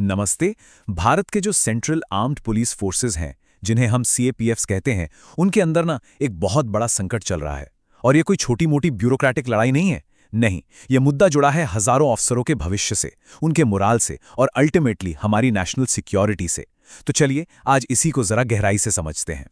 नमस्ते। भारत के जो सेंट्रल आर्म्ड पुलिस फोर्सेस हैं, जिन्हें हम सीएपीएफ्स कहते हैं, उनके अंदर ना एक बहुत बड़ा संकट चल रहा है। और ये कोई छोटी-मोटी ब्यूरोक्रेटिक लड़ाई नहीं है। नहीं, ये मुद्दा जुड़ा है हजारों अफसरों के भविष्य से, उनके मोराल से और अल्टीमेटली हमारी नेशनल सिक्योरिटी से। तो चलिए आज इसी को जरा गहराई से समझते हैं।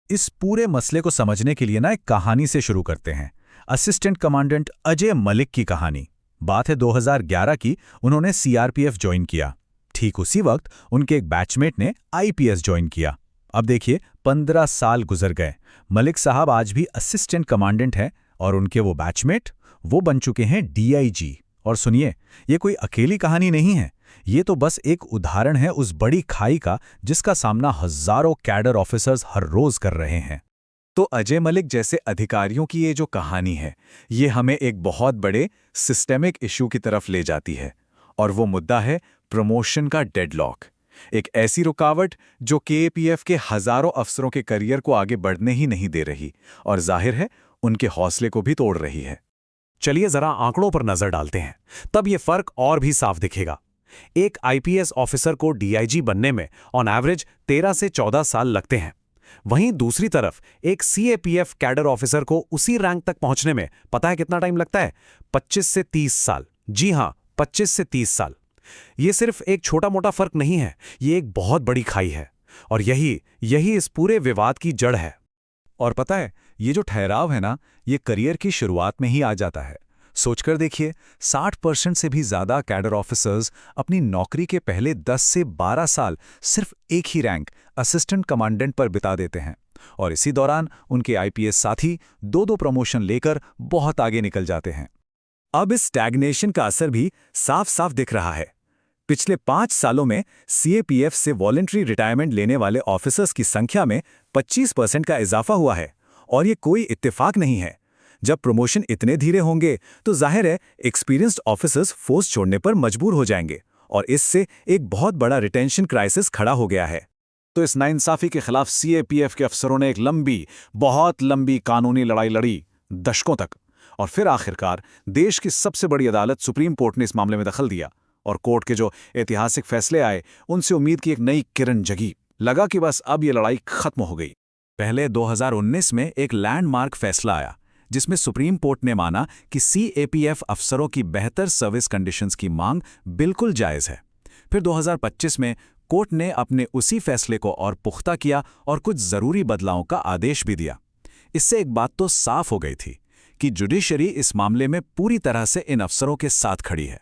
इस पूरे मसले को समझने के लिए ना एक कहानी से शुरू करते हैं। असिस्टेंट कमांडेंट अजय मलिक की कहानी। बात है 2011 की। उन्होंने सीआरपीएफ ज्वाइन किया। ठीक उसी वक्त उनके एक बैचमेट ने आईपीएस ज्वाइन किया। अब देखिए 15 साल गुजर गए। मलिक साहब आज भी असिस्टेंट कमांडेंट हैं और उनके वो बैचमेट वो बन चुके हैं डीआईजी। और सुनिए, ये कोई अकेली कहानी नहीं है। ये तो बस एक उदाहरण है उस बड़ी खाई का जिसका सामना हजारों कैडर ऑफिसर्स हर रोज कर रहे हैं। तो अजय मलिक जैसे अधिकारियों की ये जो कहानी है, ये हमें एक बहुत बड़े सिस्टेमिक इशू की तरफ ले जाती है। और वो मुद्दा है प्रमोशन का डेडलॉक। एक ऐसी रुकावट जो केएपीएफ के हजारों अफसरों के करियर को आगे बढ़ने ही नहीं दे रही और जाहिर है उनके हौसले को भी तोड़ रही है। चलिए जरा आंकड़ों पर नजर डालते हैं, तब ये फर्क और भी साफ दिखेगा। एक आईपीएस ऑफिसर को डीआईजी बनने में ऑन एवरेज 13 से 14 साल लगते हैं। वहीं दूसरी तरफ एक सीएपीएफ कैडर ऑफिसर को उसी रैंक तक पहुंचने में पता है कितना टाइम लगता है? 25 से 30 साल। जी हां, 25 से 30 साल। ये सिर्फ एक छोटा मोटा फर्क नहीं है, ये एक बहुत बड़ी खाई है। और यही इस पूरे विवाद की जड़ है। और पता है, ये जो ठहराव है ना, ये करियर की शुरुआत में ही आ जाता है। सोचकर देखिए, 60% से भी ज्यादा कैडर ऑफिसर्स अपनी नौकरी के पहले 10 से 12 साल सिर्फ एक ही रैंक असिस्टेंट कमांडेंट पर बिता देते हैं। और इसी दौरान उनके आईपीएस साथी दो प्रमोशन लेकर बहुत आगे निकल जाते हैं। अब इस स्टैग्नेशन का असर भी साफ साफ दिख रहा है। पिछले 5 सालों में सीएपीएफ से वॉलंटरी रिटायरमेंट लेने वाले ऑफिसर्स की संख्या में 25% का इजाफा हुआ है। और ये कोई इत्तेफाक नहीं है। जब प्रमोशन इतने धीरे होंगे तो जाहिर है एक्सपीरियंस्ड ऑफिसर्स फोर्स छोड़ने पर मजबूर हो जाएंगे और इससे एक बहुत बड़ा रिटेंशन क्राइसिस खड़ा हो गया है। तो इस नाइंसाफी के खिलाफ सीएपीएफ के अफसरों ने एक बहुत लंबी कानूनी लड़ाई लड़ी, दशकों तक। और फिर आखिरकार देश की सबसे बड़ी अदालत सुप्रीम कोर्ट ने इस मामले में दखल दिया। और कोर्ट के जो ऐतिहासिक फैसले आए, उनसे उम्मीद की एक नई किरण जगी। लगा कि बस अब ये लड़ाई खत्म हो गई। पहले 2019 में एक लैंडमार्क फैसला आया, जिसमें सुप्रीम कोर्ट ने माना कि सीएपीएफ अफसरों की बेहतर सर्विस कंडीशंस की मांग बिल्कुल जायज़ है। फिर 2025 में कोर्ट ने अपने उसी फैसले को और पुख्ता किया और कुछ ज़रूरी बदलावों का आदेश भी दिया। इससे एक बात तो साफ हो गई थी कि जुडिशरी इस मामले में पूरी तरह से इन अफसरों के साथ खड़ी है।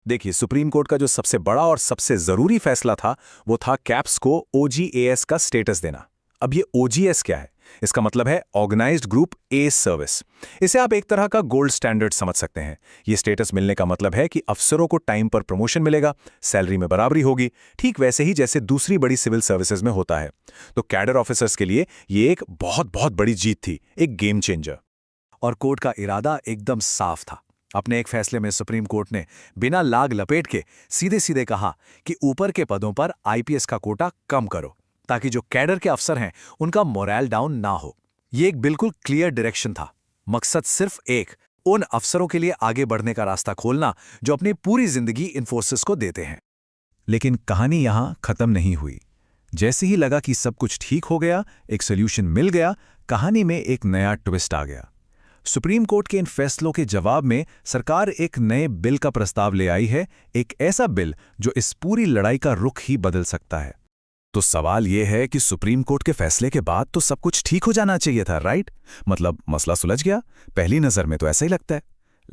देखिए, सुप्रीम कोर्ट का जो सबसे बड़ा और सबसे ज़रूरी फैसला था, वो था कैप्स को ओजीएएस का स्टेटस देना। अब ये ओजीएस क्या है? इसका मतलब है ऑर्गेनाइज्ड ग्रुप एस सर्विस। इसे आप एक तरह का गोल्ड स्टैंडर्ड समझ सकते हैं। ये स्टेटस मिलने का मतलब है कि अफसरों को टाइम पर प्रमोशन मिलेगा, सैलरी में बराबरी होगी, ठीक वैसे ही जैसे दूसरी बड़ी सिविल सर्विसेज में होता है। तो कैडर ऑफिसर्स के लिए ये एक बहुत बड़ी जीत थी, एक गेम चेंजर। और कोर्ट का इरादा एकदम साफ था। अपने एक फैसले में सुप्रीम कोर्ट ने बिना लाग लपेट के सीधे कहा कि ऊपर के पदों पर आईपीएस का कोटा कम करो, ताकि जो कैडर के अफसर हैं उनका मोरल डाउन ना हो। ये एक बिल्कुल क्लियर डायरेक्शन था। मकसद सिर्फ एक, उन अफसरों के लिए आगे बढ़ने का रास्ता खोलना जो अपनी पूरी जिंदगी इन फोर्सेस को देते हैं। लेकिन कहानी यहां खत्म नहीं हुई। जैसे ही लगा कि सब कुछ ठीक हो गया, एक सोल्यूशन मिल गया, कहानी में एक नया ट्विस्ट आ गया। सुप्रीम कोर्ट के इन फैसलों के जवाब में सरकार एक नए बिल का प्रस्ताव ले आई है, एक ऐसा बिल जो इस पूरी लड़ाई का रुख ही बदल सकता है। तो सवाल यह है कि सुप्रीम कोर्ट के फैसले के बाद तो सब कुछ ठीक हो जाना चाहिए था, राइट? मतलब मसला सुलझ गया। पहली नजर में तो ऐसा ही लगता है।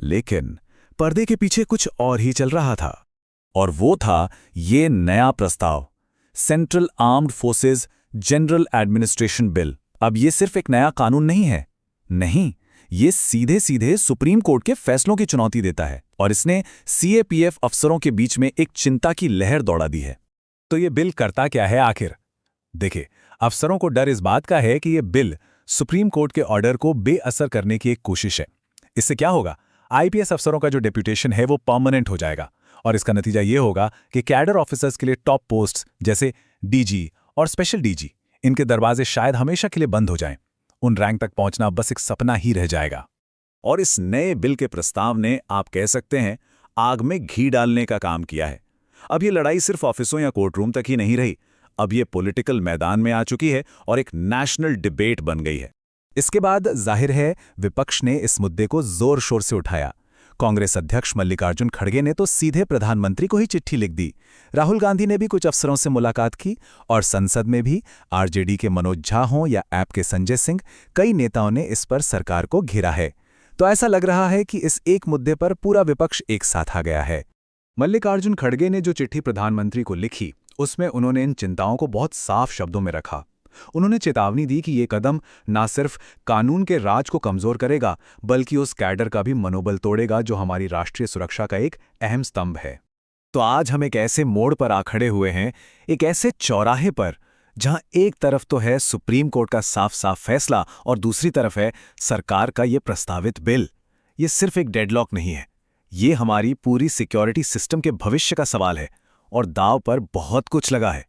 लेकिन पर्दे के पीछे कुछ और ही चल रहा था। और वो था ये नया प्रस्ताव, central armed forces general administration bill. अब ये सिर्फ एक नया कानून नहीं है। नहीं, ये सीधे सुप्रीम कोर्ट के फैसलों की चुनौती देता है और इसने सीएपीएफ अफसरों के बीच में एक चिंता की लहर दौड़ा दी है। तो ये बिल करता क्या है आखिर? देखिए, अफसरों को डर इस बात का है कि ये बिल सुप्रीम कोर्ट के ऑर्डर को बेअसर करने की एक कोशिश है। इससे क्या होगा? आईपीएस अफसरों का जो डेप्यूटेशन है वो परमानेंट हो जाएगा और इसका नतीजा ये होगा कि कैडर ऑफिसर्स के लिए टॉप पोस्ट्स जैसे डीजी और स्पेशल डीजी, इनके दरवाजे शायद हमेशा के लिए बंद हो जाएं। उन रैंक तक पहुंचना बस एक सपना ही रह जाएगा। और इस नए बिल के प्रस्ताव ने, आप कह सकते हैं, आग में घी डालने का काम किया है। अब ये लड़ाई सिर्फ ऑफिसों या कोर्टरूम तक ही नहीं रही, अब ये पॉलिटिकल मैदान में आ चुकी है और एक नेशनल डिबेट बन गई है। इसके बाद जाहिर है विपक्ष ने इस मुद्दे को जोर शोर से उठाया। कांग्रेस अध्यक्ष मल्लिकार्जुन खड़गे ने तो सीधे प्रधानमंत्री को ही चिट्ठी लिख दी। राहुल गांधी ने भी कुछ अफसरों से मुलाकात की और संसद में भी आरजेडी के मनोज झा हों या ऐप के संजय सिंह, कई नेताओं ने इस पर सरकार को घेरा है। तो ऐसा लग रहा है कि इस एक मुद्दे पर पूरा विपक्ष एक साथ आ गया है। मल्लिकार्जुन खड़गे ने जो चिट्ठी प्रधानमंत्री को लिखी, उसमें उन्होंने इन चिंताओं को बहुत साफ शब्दों में रखा। उन्होंने चेतावनी दी कि ये कदम न सिर्फ कानून के राज को कमजोर करेगा, बल्कि उस कैडर का भी मनोबल तोड़ेगा जो हमारी राष्ट्रीय सुरक्षा का एक अहम स्तंभ है। तो आज हम एक ऐसे मोड़ पर आ खड़े हुए हैं, एक ऐसे चौराहे पर, जहां एक तरफ तो है सुप्रीम कोर्ट का साफ साफ फैसला और दूसरी तरफ है सरकार का ये प्रस्तावित बिल। ये सिर्फ एक डेडलॉक नहीं है, ये हमारी पूरी सिक्योरिटी सिस्टम के भविष्य का सवाल है और दांव पर बहुत कुछ लगा है।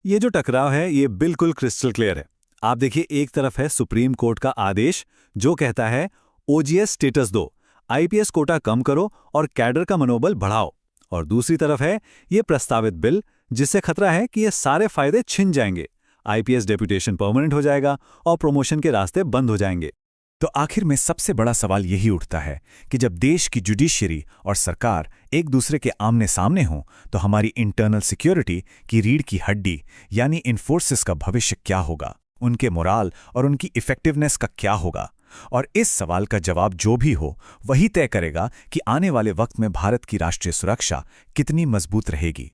ये जो टकराव है ये बिल्कुल क्रिस्टल क्लियर है। आप देखिए, एक तरफ है सुप्रीम कोर्ट का आदेश जो कहता है ओजीएस स्टेटस दो, आईपीएस कोटा कम करो और कैडर का मनोबल बढ़ाओ, और दूसरी तरफ है ये प्रस्तावित बिल जिससे खतरा है कि ये सारे फायदे छिन जाएंगे, आईपीएस डेप्यूटेशन परमानेंट हो जाएगा और प्रमोशन के रास्ते बंद हो जाएंगे। तो आखिर में सबसे बड़ा सवाल यही उठता है कि जब देश की जुडिशरी और सरकार एक दूसरे के आमने सामने हों, तो हमारी इंटरनल सिक्योरिटी की रीढ़ की हड्डी यानी इन फोर्सेस का भविष्य क्या होगा, उनके मोराल और उनकी इफेक्टिवनेस का क्या होगा। और इस सवाल का जवाब जो भी हो वही तय करेगा कि आने वाले वक्त में भारत की राष्ट्रीय सुरक्षा कितनी मजबूत रहेगी।